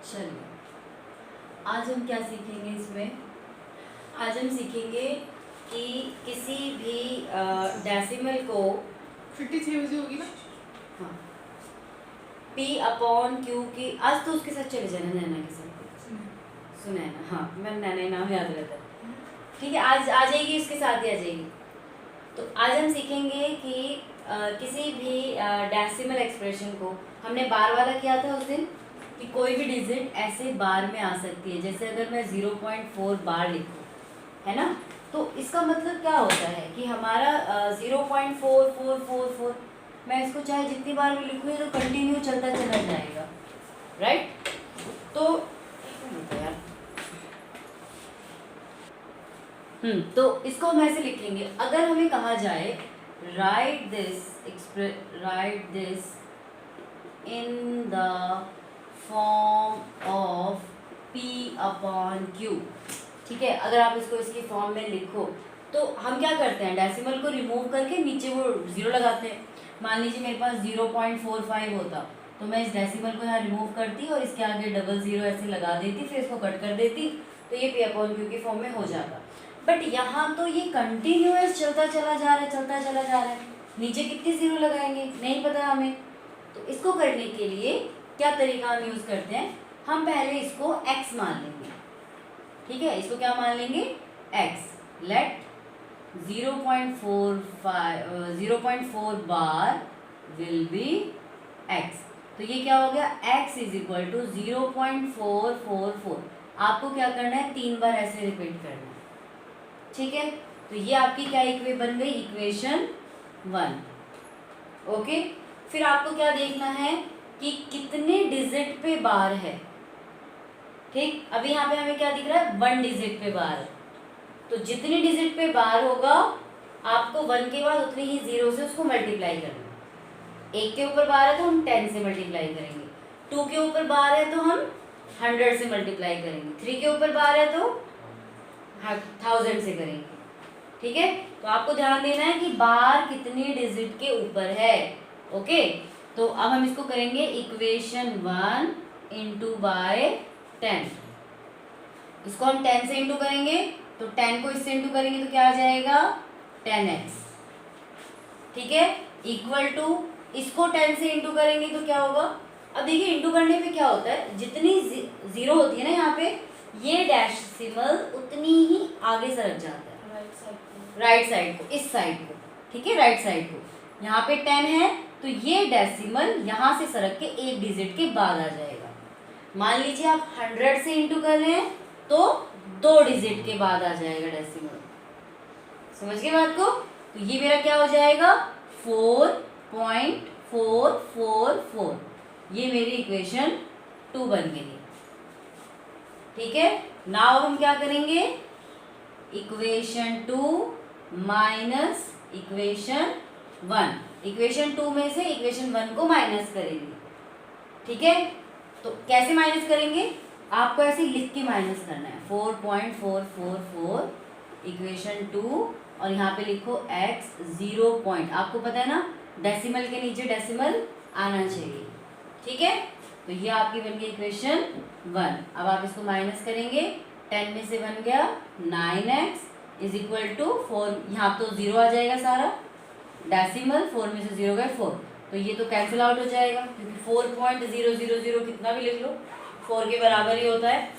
चलिए, आज हम क्या सीखेंगे इसमें? आज हम सीखेंगे कि किसी भी डेसिमल को 56 बजे होगी ना। हाँ P/Q की, आज तो उसके साथ चले जाना, नैना के साथ सुनैना, हाँ मैं नैना नाम याद रहता है, ठीक है, आज आ जाएगी, उसके साथ ही आ जाएगी। तो आज हम सीखेंगे कि किसी भी डेसिमल एक्सप्रेशन को, हमने बार वाला किया था उस दिन कि कोई भी डिजिट ऐसे बार में आ सकती है, जैसे अगर मैं 0.4 बार लिखूँ, है ना, तो इसका मतलब क्या होता है कि हमारा 0.4444, मैं इसको चाहे जितनी बार भी लिखूँ ये तो कंटिन्यू चलता चला जाएगा, राइट। तो यार तो इसको हम ऐसे लिखेंगे, अगर हमें कहा जाए right this in the form of P/Q, ठीक है, अगर आप इसको इसकी फॉर्म में लिखो तो हम क्या करते हैं, डेसिमल को रिमूव करके नीचे वो जीरो लगाते हैं। मान लीजिए मेरे पास 0.45 होता तो मैं इस डेसिमल को यहाँ रिमूव करती और इसके आगे डबल ज़ीरो ऐसे लगा देती, फिर इसको कट कर देती, तो ये P/Q की फॉर्म में हो जाता। बट यहाँ तो ये कंटिन्यूअस चलता चला जा रहा है, नीचे कितनी ज़ीरो लगाएंगे नहीं पता हमें। तो इसको करने के लिए क्या तरीका हम यूज़ करते हैं, हम पहले इसको x मान लेंगे, ठीक है, इसको क्या मान लेंगे x, let 0.4 bar will be x। तो ये क्या हो गया, x इज इक्वल टू 0.444, आपको क्या करना है, 3 बार ऐसे रिपीट करना है, ठीक है। तो ये आपकी क्या बन गई, इक्वेशन 1। ओके, फिर आपको क्या देखना है कि कितने डिजिट पे बार है, ठीक। अभी यहाँ पे हमें क्या दिख रहा है, 1 डिजिट पे बार, तो जितनी डिजिट पे बार होगा आपको 1 के बाद उतनी ही 0 से उसको मल्टीप्लाई करना। 1 के ऊपर बार है तो हम 10 से मल्टीप्लाई करेंगे, 2 के ऊपर बार है तो हम 100 से मल्टीप्लाई करेंगे, 3 के ऊपर बार है तो 1000 से करेंगे, ठीक है। तो आपको ध्यान देना है कि बार कितनी डिजिट के ऊपर है। ओके, तो अब हम इसको करेंगे इक्वेशन 1 इंटू बाय 10, इसको हम 10 से इंटू करेंगे तो 10 को इससे इंटू करेंगे तो क्या आ जाएगा 10x, ठीक है, इक्वल टू इसको 10 से इंटू करेंगे तो क्या होगा। अब देखिए इंटू करने पे क्या होता है, जितनी जीरो होती है ना यहाँ पे, ये डेसिमल उतनी ही आगे सरक जाता है, राइट साइड को, इस साइड को, ठीक है, राइट साइड को। यहाँ पे 10 है तो ये डेसिमल यहाँ से सरक के एक डिजिट के बाद आ जाएगा। मान लीजिए आप 100 से इंटू कर रहे हैं तो 2 डिजिट के बाद आ जाएगा डेसिमल, समझ गए बात को। तो ये मेरा क्या हो जाएगा 4.444, ये मेरी इक्वेशन 2 बन गई, ठीक है। नाउ हम क्या करेंगे, इक्वेशन 2 माइनस इक्वेशन 1, इक्वेशन 2 में से इक्वेशन 1 को माइनस करेंगे, ठीक है। तो कैसे माइनस करेंगे, आपको ऐसे लिख के माइनस करना है, 4.444 इक्वेशन 2 और यहाँ पे लिखो x 0 पॉइंट, आपको पता है ना डेसिमल के नीचे डेसिमल आना चाहिए, ठीक है। तो ये आपकी बन गई इक्वेशन 1। अब आप इसको माइनस करेंगे, 10 में से बन गया 9x इज इक्वल टू 4, यहाँ तो 0 आ जाएगा सारा, डेसिमल 4 में से 0 गए 4, तो ये तो कैंसिल आउट हो जाएगा क्योंकि 4.000 कितना भी लिख लो 4 के बराबर ही होता है।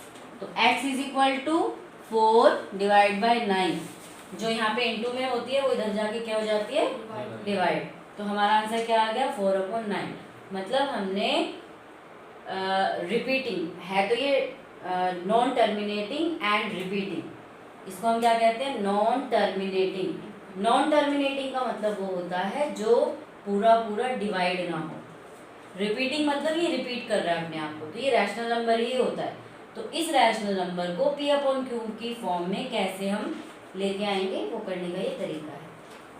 तो x is equal to 4 divide by 9, जो यहाँ पे इंटू में होती है वो इधर जाके क्या हो जाती है डिवाइड, तो हमारा आंसर क्या आ गया 4/9। मतलब हमने रिपीटिंग है तो ये नॉन टर्मिनेटिंग एंड रिपीटिंग, इसको हम क्या कहते हैं नॉन टर्मिनेटिंग। नॉन टर्मिनेटिंग का मतलब वो होता है जो पूरा पूरा डिवाइड ना हो, रिपीटिंग मतलब ये रिपीट कर रहा है अपने आप को, तो ये रैशनल नंबर ही होता है। तो इस रैशनल नंबर को P/Q की फॉर्म में कैसे हम लेके आएंगे वो करने का ये तरीका है।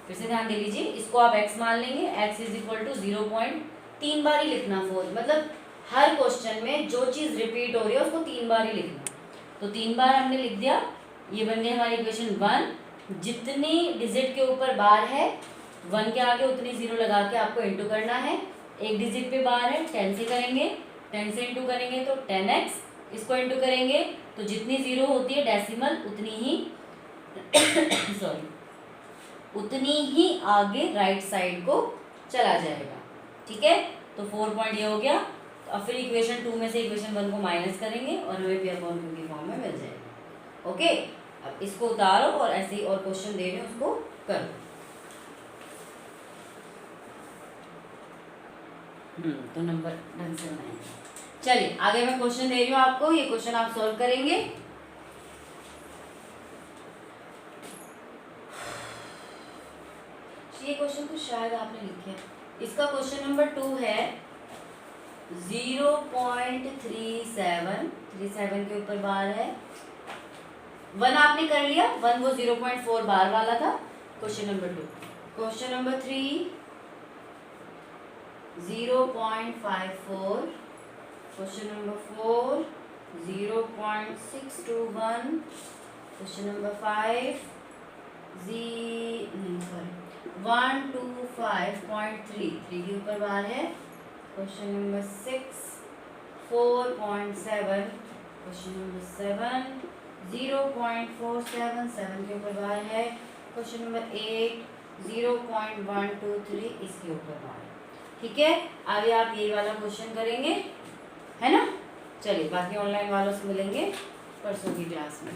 फिर से ध्यान दे लीजिए, इसको आप x मान लेंगे, x इज इक्वल टू 0.3 बार ही लिखना, 4 मतलब हर क्वेश्चन में जो चीज़ रिपीट हो रही है उसको 3 बार ही लिखना, तो 3 बार हमने लिख दिया, ये बन गई हमारी इक्वेशन 1। जितनी डिजिट के ऊपर बार है 1 के आगे उतनी 0 लगा के आपको इंटू करना है, एक डिजिट पे बार है 10 से करेंगे, 10 से इंटू करेंगे तो 10x, इसको इंटू करेंगे तो जितनी जीरो होती है डेसिमल उतनी ही सॉरी उतनी ही आगे राइट साइड को चला जाएगा। ठीक है, तो 4 पॉइंट ये हो गया। तो अब फिर इक्वेशन 2 में से इक्वेशन 1 को माइनस करेंगे और हमें पी अपॉन क्यू की फॉर्म में मिल जाएगा। ओके, अब इसको उतारो और ऐसे ही और क्वेश्चन दे रहे हैं उसको करो। तो नंबर ढंग से बनाएंगे। चलिए आगे मैं क्वेश्चन दे रही हूँ आपको, ये क्वेश्चन आप सॉल्व करेंगे। ये क्वेश्चन तो शायद आपने लिखे हैं। इसका क्वेश्चन नंबर 2 है 0.37 के ऊपर बार है। 1 आपने कर लिया, 1 वो 0.4 बार वाला था। Question number 2, question number 3 0.54, question number 4 0.621, question number 5 125.3 के ऊपर बार है। क्वेश्चन नंबर 6 4.7, क्वेश्चन नंबर 7 0.477 के ऊपर बार है। क्वेश्चन नंबर 8 0.123 इसके ऊपर बार है। ठीक है, अभी आप ये वाला क्वेश्चन करेंगे, है ना। चलिए बाकी ऑनलाइन वालों से मिलेंगे परसों की क्लास में।